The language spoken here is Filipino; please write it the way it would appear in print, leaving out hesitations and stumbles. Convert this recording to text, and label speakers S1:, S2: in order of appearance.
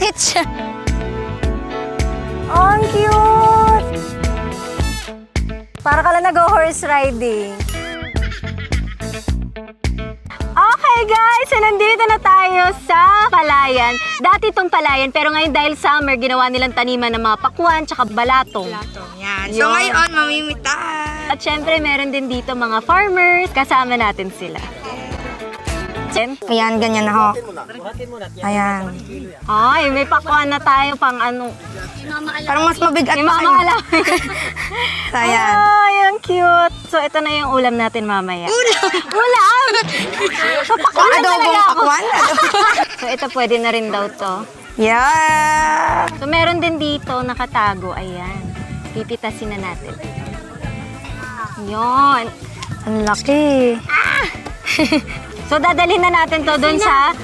S1: beach.
S2: Oh, ang cute! Para ka lang nag-horse riding. Okay guys, so nandito na tayo sa Palayan. Dati itong Palayan, pero ngayon dahil summer, ginawa nilang taniman ng mga pakwan tsaka balatong.
S1: Yan.
S2: So
S1: ngayon, mamimitan.
S2: At syempre, meron din dito mga farmers. Kasama natin sila.
S1: Ayan, ganyan na ho. Ayan.
S2: Ay, may pakwan na tayo pang ano.
S1: Parang mas mabigat
S2: May
S1: pa
S2: mama
S1: sa'yo.
S2: alam.
S1: Ayan.
S2: Ay, ang cute. So, ito na yung ulam natin mamaya. Ulam! Papakwan na talaga
S1: Adobong
S2: ako.
S1: pakwan.
S2: So, ito pwede na rin daw to.
S1: Yeah.
S2: So, meron din dito nakatago. Ayan. Pipitasin na natin. Yon.
S1: Ang laki.
S2: So, dadalhin na natin to doon sa